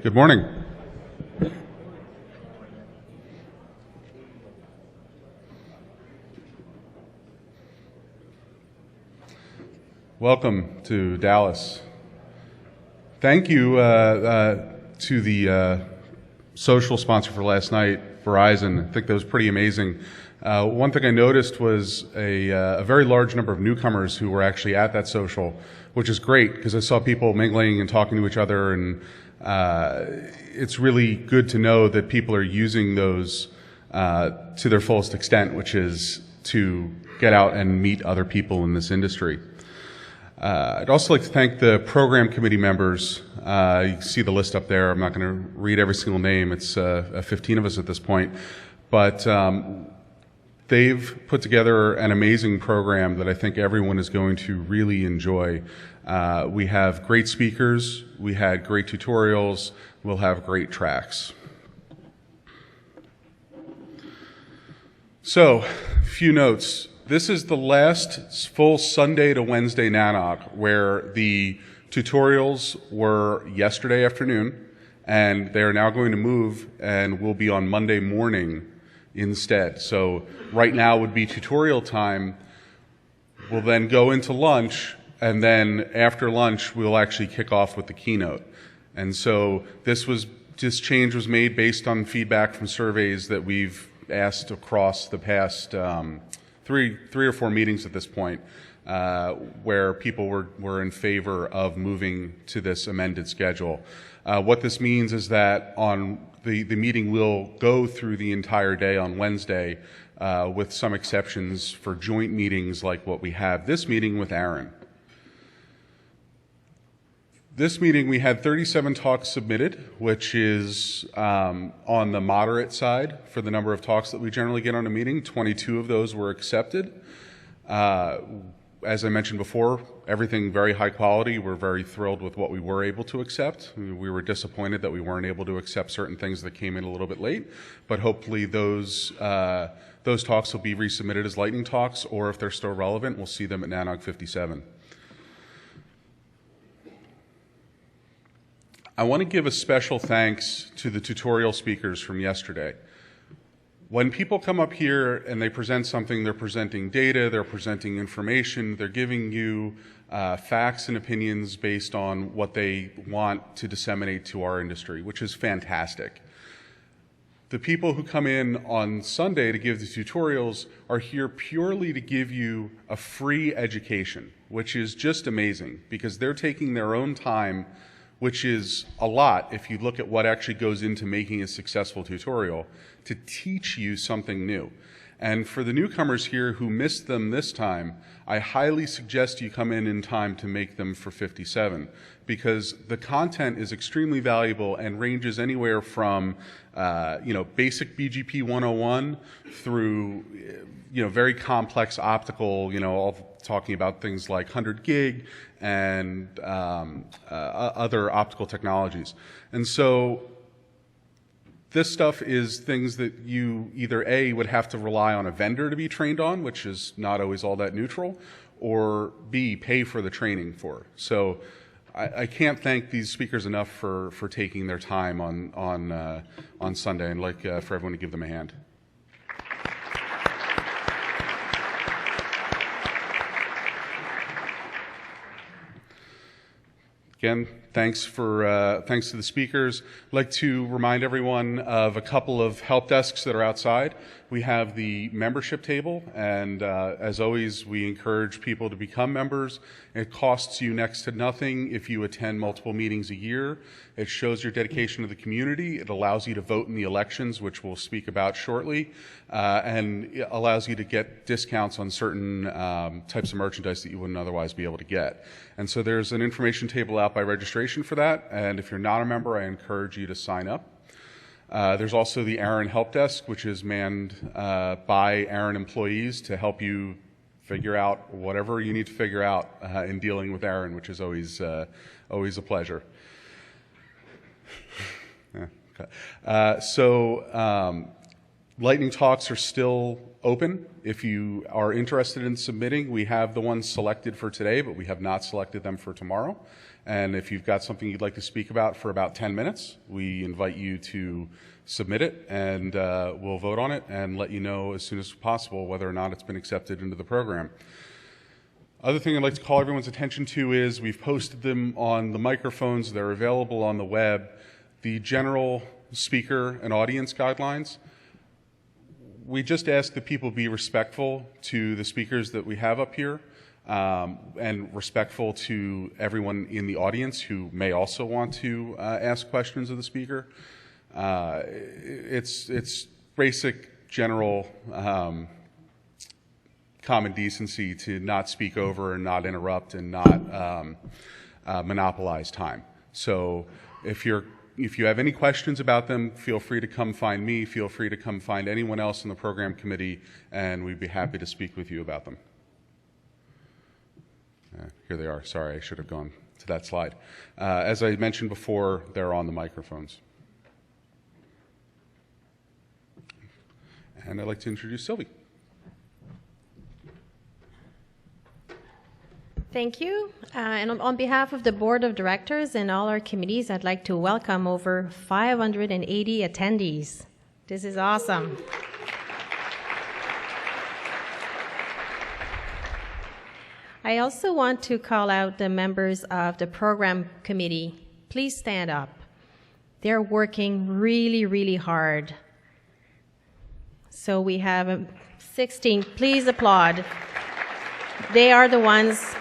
Good morning. Welcome to Dallas. Thank you to the social sponsor for last night, Verizon. I think that was pretty amazing. One thing I noticed was a very large number of newcomers who were actually at that social, which is great because I saw people mingling and talking to each other, and it's really good to know that people are using those to their fullest extent, which is to get out and meet other people in this industry. I'd also like to thank the program committee members. You can see the list up there. I'm not going to read every single name. It's 15 of us at this point. But they've put together an amazing program that I think everyone is going to really enjoy. We have great speakers. We had great tutorials. We'll have great tracks. So, a few notes. This is the last full Sunday to Wednesday NANOG, where the tutorials were yesterday afternoon, and they are now going to move and will be on Monday morning instead. So right now would be tutorial time. We'll then go into lunch, and then after lunch we'll actually kick off with the keynote. And so this change was made based on feedback from surveys that we've asked across the past three or four meetings at this point, where people were in favor of moving to this amended schedule. What this means is that on the meeting will go through the entire day on Wednesday, with some exceptions for joint meetings like what we have this meeting with Aaron. This meeting we had 37 talks submitted, which is on the moderate side for the number of talks that we generally get on a meeting. 22 of those were accepted. As I mentioned before, everything very high quality. We're very thrilled with what we were able to accept. We were disappointed that we weren't able to accept certain things that came in a little bit late, but hopefully those talks will be resubmitted as lightning talks, or if they're still relevant, we'll see them at NANOG 57. I want to give a special thanks to the tutorial speakers from yesterday. When people come up here and they present something, they're presenting data, they're presenting information, they're giving you facts and opinions based on what they want to disseminate to our industry, which is fantastic. The people who come in on Sunday to give the tutorials are here purely to give you a free education, which is just amazing because they're taking their own time, which is a lot if you look at what actually goes into making a successful tutorial, to teach you something new. And for the newcomers here who missed them this time, I highly suggest you come in time to make them for 57, because the content is extremely valuable and ranges anywhere from basic BGP 101 through very complex optical, all talking about things like 100 gig and other optical technologies. And so this stuff is things that you either A, would have to rely on a vendor to be trained on, which is not always all that neutral, or B, pay for the training for. So I can't thank these speakers enough for taking their time on Sunday, and like for everyone to give them a hand. Again, thanks to the speakers. I'd like to remind everyone of a couple of help desks that are outside. We have the membership table, and as always, we encourage people to become members. It costs you next to nothing if you attend multiple meetings a year. It shows your dedication to the community. It allows you to vote in the elections, which we'll speak about shortly, and it allows you to get discounts on certain types of merchandise that you wouldn't otherwise be able to get. And so there's an information table out by registration for that, and if you're not a member, I encourage you to sign up. There's also the Aaron Help Desk, which is manned by Aaron employees to help you figure out whatever you need to figure out in dealing with Aaron, which is always a pleasure. Yeah, okay. Lightning talks are still open. If you are interested in submitting, we have the ones selected for today, but we have not selected them for tomorrow. And if you've got something you'd like to speak about for about 10 minutes, we invite you to submit it, and we'll vote on it and let you know as soon as possible whether or not it's been accepted into the program. Other thing I'd like to call everyone's attention to is we've posted them on the microphones. They're available on the web. The general speaker and audience guidelines. We just ask that people be respectful to the speakers that we have up here, and respectful to everyone in the audience who may also want to ask questions of the speaker. It's basic general common decency to not speak over and not interrupt and not monopolize time. So if you have any questions about them, feel free to come find me, feel free to come find anyone else in the program committee, and we'd be happy to speak with you about them. Here they are. Sorry, I should have gone to that slide. As I mentioned before, they're on the microphones. And I'd like to introduce Sylvie. Thank you. And on behalf of the Board of Directors and all our committees, I'd like to welcome over 580 attendees. This is awesome. I also want to call out the members of the program committee. Please stand up. They're working really, really hard. So we have 16. Please applaud. They are the ones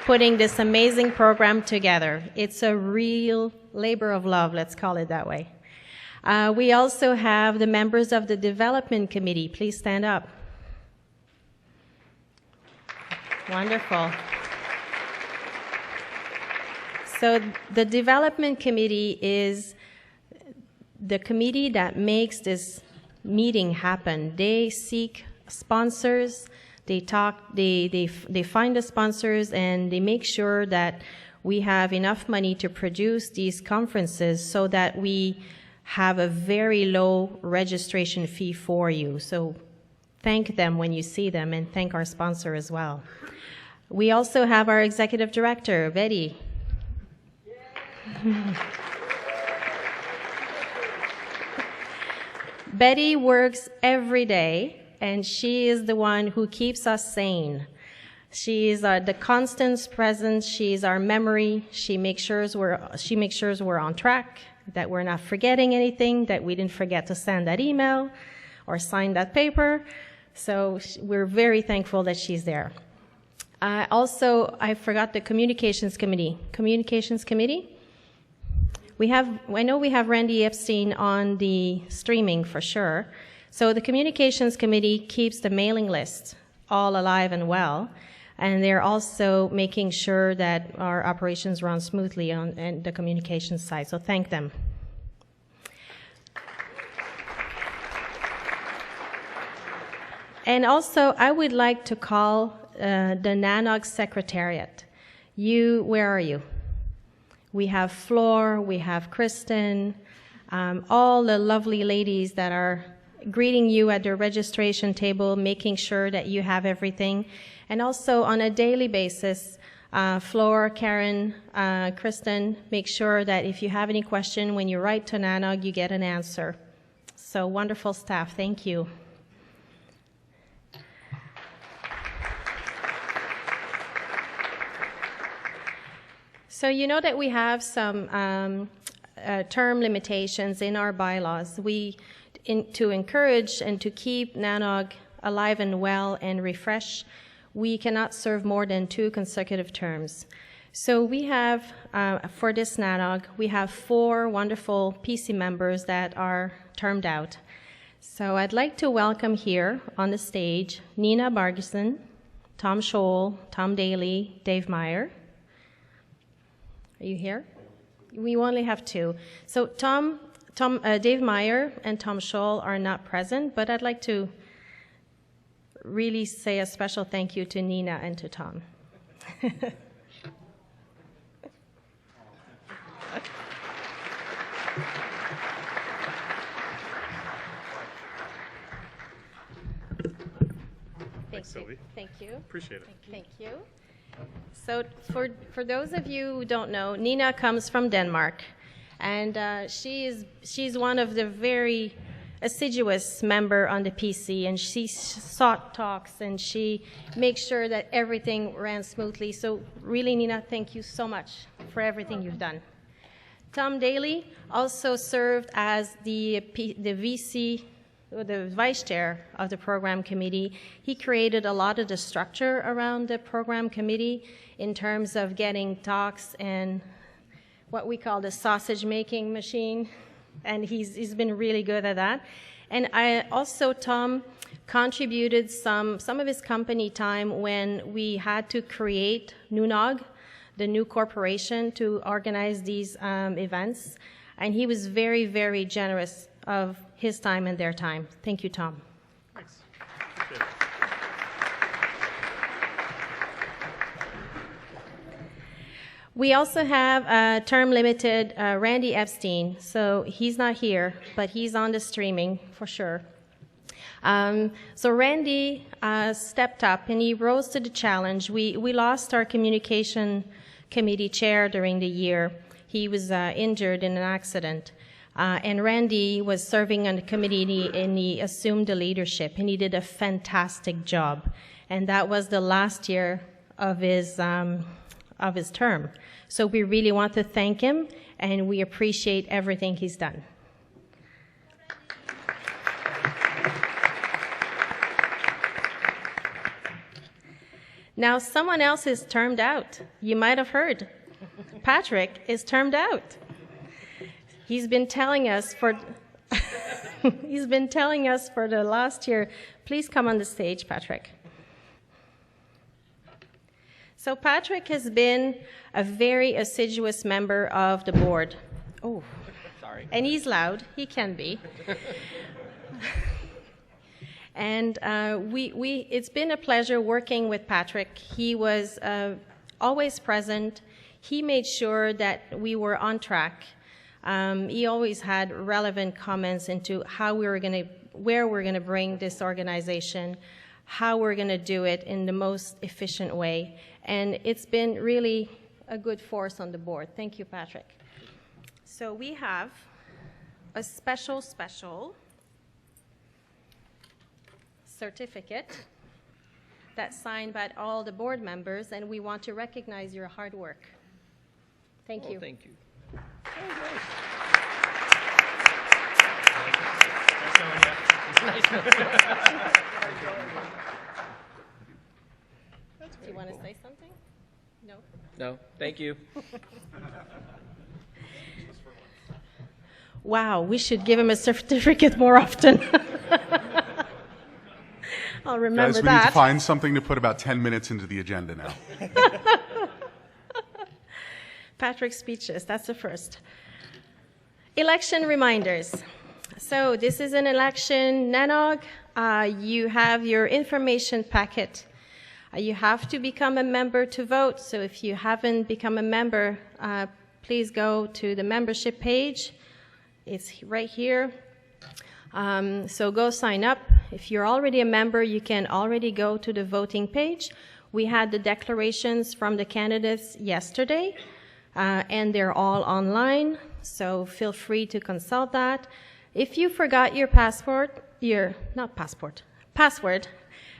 putting this amazing program together. It's a real labor of love, let's call it that way. We also have the members of the development committee. Please stand up. Wonderful. So the development committee is the committee that makes this meeting happen. They seek sponsors, they find the sponsors, and they make sure that we have enough money to produce these conferences so that we have a very low registration fee for you. So thank them when you see them, and thank our sponsor as well. We also have our executive director, Betty. Betty works every day, and she is the one who keeps us sane. She is the constant presence. She is our memory. She makes sure we're on track, that we're not forgetting anything, that we didn't forget to send that email or sign that paper. So we're very thankful that she's there. Also, I forgot the communications committee. Communications committee? I know we have Randy Epstein on the streaming for sure. So the communications committee keeps the mailing list all alive and well, and they're also making sure that our operations run smoothly on the communications side. So thank them. And also, I would like to call the NANOG Secretariat. Where are you? We have Flor, we have Kristen, all the lovely ladies that are greeting you at the registration table, making sure that you have everything. And also on a daily basis, Flor, Karen, Kristen, make sure that if you have any question, when you write to NANOG, you get an answer. So wonderful staff, thank you. So you know that we have some term limitations in our bylaws. To encourage and to keep NANOG alive and well and refreshed, we cannot serve more than 2 consecutive terms. So we have, for this NANOG, we have 4 wonderful PC members that are termed out. So I'd like to welcome here on the stage Nina Bargeson, Tom Scholl, Tom Daly, Dave Meyer. Are you here? We only have 2. So Dave Meyer and Tom Scholl are not present, but I'd like to really say a special thank you to Nina and to Tom. Sylvie. Thank you. Appreciate it. Thank you. So for those of you who don't know, Nina comes from Denmark, and she's one of the very assiduous member on the PC, and she sought talks, and she makes sure that everything ran smoothly. So really, Nina, thank you so much for everything you've done. Tom Daly also served as the VC, or the vice chair of the program committee. He created a lot of the structure around the program committee in terms of getting talks and what we call the sausage making machine, and he's been really good at that. And Tom contributed some of his company time when we had to create NANOG, the new corporation, to organize these events. And he was very, very generous of his time and their time. Thank you, Tom. Thanks. Appreciate it. We also have term-limited Randy Epstein. So he's not here, but he's on the streaming for sure. So Randy stepped up and he rose to the challenge. We lost our communication committee chair during the year. He was injured in an accident. And Randy was serving on the committee and he assumed the leadership and he did a fantastic job. And that was the last year of his term. So we really want to thank him and we appreciate everything he's done. Now someone else is termed out. You might have heard. Patrick is termed out. He's been telling us for the last year. Please come on the stage, Patrick. So Patrick has been a very assiduous member of the board. Oh, sorry. And he's loud. He can be. And it's been a pleasure working with Patrick. He was always present. He made sure that we were on track. He always had relevant comments into where we're going to bring this organization, how we're going to do it in the most efficient way. And it's been really a good force on the board. Thank you, Patrick. So we have a special certificate that's signed by all the board members, and we want to recognize your hard work. Thank you. Thank you. Do you want to say something? No? No, thank you. Wow, we should give him a certificate more often. I'll remember Guys, we need to find something to put about 10 minutes into the agenda now. Patrick's speeches, that's the first. Election reminders. So this is an election NANOG. You have your information packet. You have to become a member to vote. So if you haven't become a member, please go to the membership page. It's right here. So go sign up. If you're already a member, you can already go to the voting page. We had the declarations from the candidates yesterday, and they're all online. So feel free to consult that. If you forgot your password,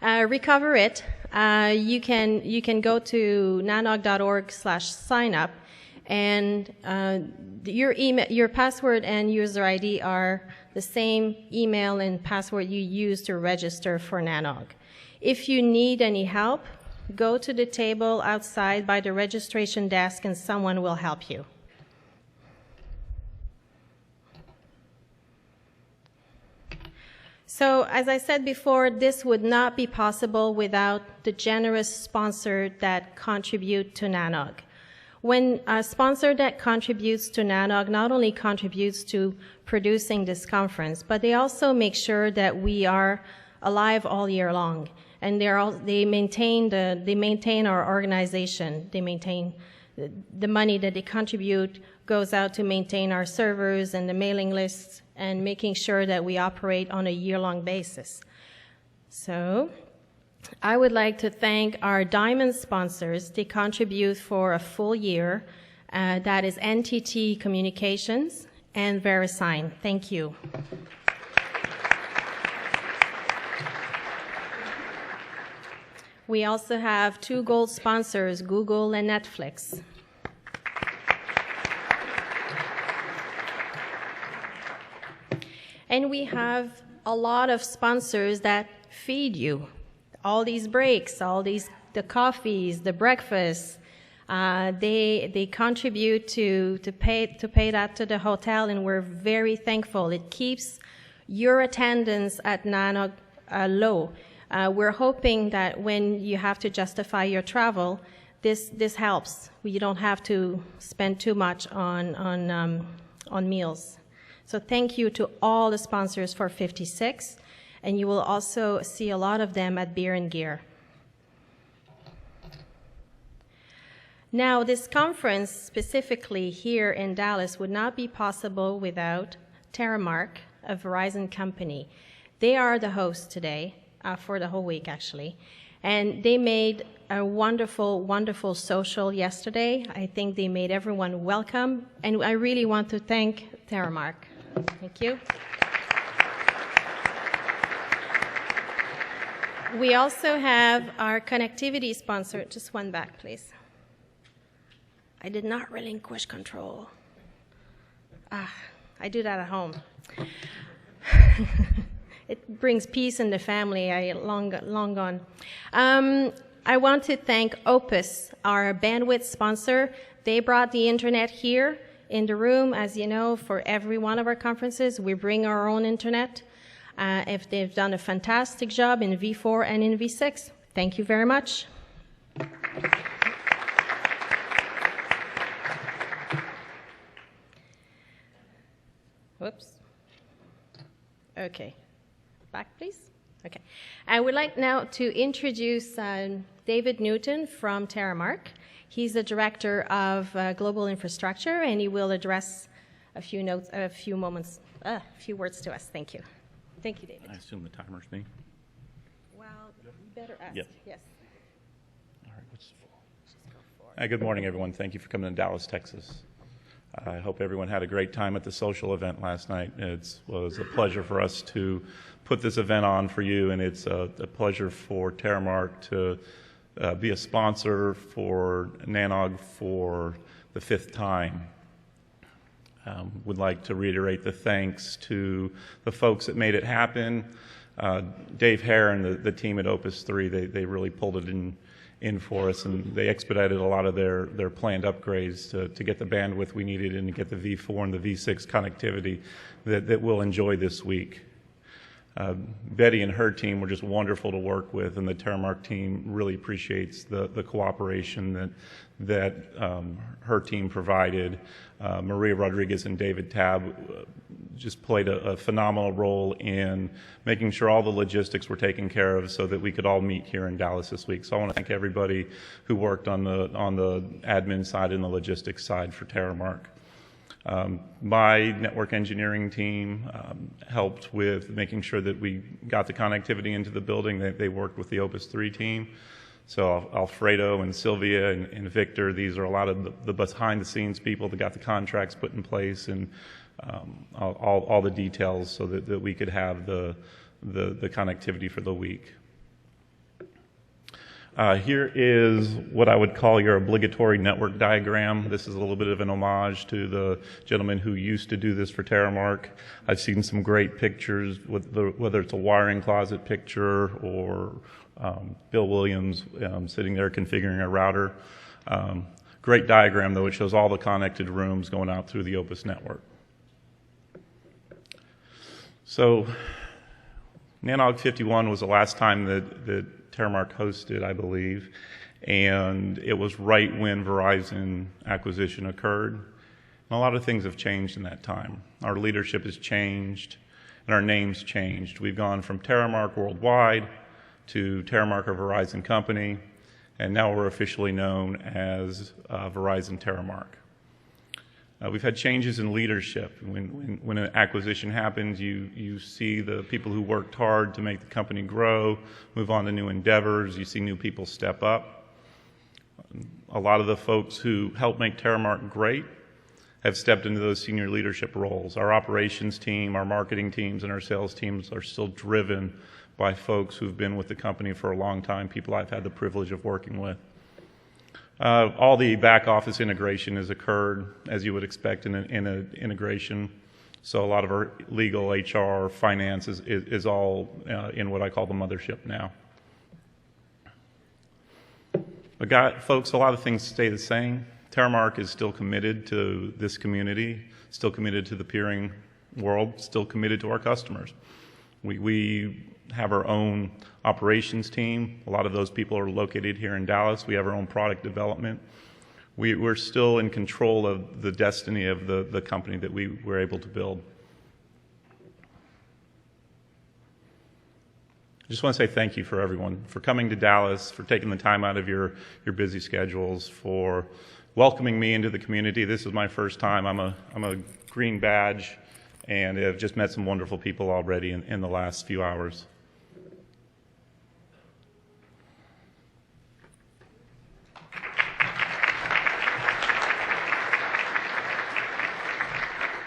recover it. You can go to nanog.org/signup, and your password and user ID are the same email and password you use to register for NANOG. If you need any help, go to the table outside by the registration desk and someone will help you. So, as I said before, this would not be possible without the generous sponsors that contribute to NANOG. When a sponsor that contributes to NANOG not only contributes to producing this conference, but they also make sure that we are alive all year long. And they maintain our organization. They maintain the money that they contribute goes out to maintain our servers and the mailing lists and making sure that we operate on a year-long basis. So I would like to thank our diamond sponsors. They contribute for a full year. That is NTT Communications and VeriSign. Thank you. We also have 2 gold sponsors, Google and Netflix. And we have a lot of sponsors that feed you. All these breaks, the coffees, the breakfasts, they contribute to pay that to the hotel, and we're very thankful. It keeps your attendance at NANOG low. We're hoping that when you have to justify your travel, this helps. You don't have to spend too much on meals. So thank you to all the sponsors for 56, and you will also see a lot of them at Beer and Gear. Now, this conference specifically here in Dallas would not be possible without Terramark, a Verizon company. They are the hosts today, for the whole week actually, and they made a wonderful, wonderful social yesterday. I think they made everyone welcome, and I really want to thank Terramark. Thank you. We also have our connectivity sponsor. Just one back, please. I did not relinquish control. I do that at home. It brings peace in the family. Long gone. I want to thank Opus, our bandwidth sponsor. They brought the internet here in the room. As you know, for every one of our conferences, we bring our own internet. If they've done a fantastic job in V4 and in V6, thank you very much. Whoops. Okay. Back, please. Okay. I would like now to introduce David Newton from Terramark. He's the Director of Global Infrastructure, and he will address a few words to us. Thank you. Thank you, David. I assume the timer's me. Well, you better ask. Yep. Yes. All right, what's it for? Hi, good morning, everyone. Thank you for coming to Dallas, Texas. I hope everyone had a great time at the social event last night. It was a pleasure for us to put this event on for you, and it's a pleasure for Terramark to be a sponsor for NANOG for the 5th time. Would like to reiterate the thanks to the folks that made it happen. Dave Hare and the team at Opus 3, they really pulled it in for us, and they expedited a lot of their planned upgrades to get the bandwidth we needed and to get the V4 and the V6 connectivity that we'll enjoy this week. Betty and her team were just wonderful to work with, and the Terramark team really appreciates the cooperation that her team provided. Maria Rodriguez and David Tabb just played a phenomenal role in making sure all the logistics were taken care of so that we could all meet here in Dallas this week. So I want to thank everybody who worked on the admin side and the logistics side for Terramark. My network engineering team helped with making sure that we got the connectivity into the building. They worked with the Opus 3 team. So Alfredo and Sylvia and Victor, these are a lot of the behind-the-scenes people that got the contracts put in place and all the details so that we could have the connectivity for the week. Here is what I would call your obligatory network diagram. This is a little bit of an homage to the gentleman who used to do this for Terramark. I've seen some great pictures, whether it's a wiring closet picture or Bill Williams sitting there configuring a router. Great diagram, though. It shows all the connected rooms going out through the Opus network. So NANOG 51 was the last time that Terramark hosted, I believe, and it was right when Verizon acquisition occurred. And a lot of things have changed in that time. Our leadership has changed, and our name's changed. We've gone from Terramark Worldwide to Terramark, a Verizon company, and now we're officially known as Verizon Terramark. We've had changes in leadership. When an acquisition happens, you see the people who worked hard to make the company grow, move on to new endeavors. You see new people step up. A lot of the folks who helped make Terramark great have stepped into those senior leadership roles. Our operations team, our marketing teams, and our sales teams are still driven by folks who've been with the company for a long time, people I've had the privilege of working with. All the back office integration has occurred, as you would expect in an integration. So a lot of our legal, HR, finance is all in what I call the mothership now. But folks, a lot of things stay the same. Terramark is still committed to this community, still committed to the peering world, still committed to our customers. We have our own operations team. A lot of those people are located here in Dallas. We have our own product development. We're still in control of the destiny of the company that we were able to build. I just want to say thank you for everyone, for coming to Dallas, for taking the time out of your busy schedules, for welcoming me into the community. This is my first time. I'm a green badge, and I've just met some wonderful people already in the last few hours.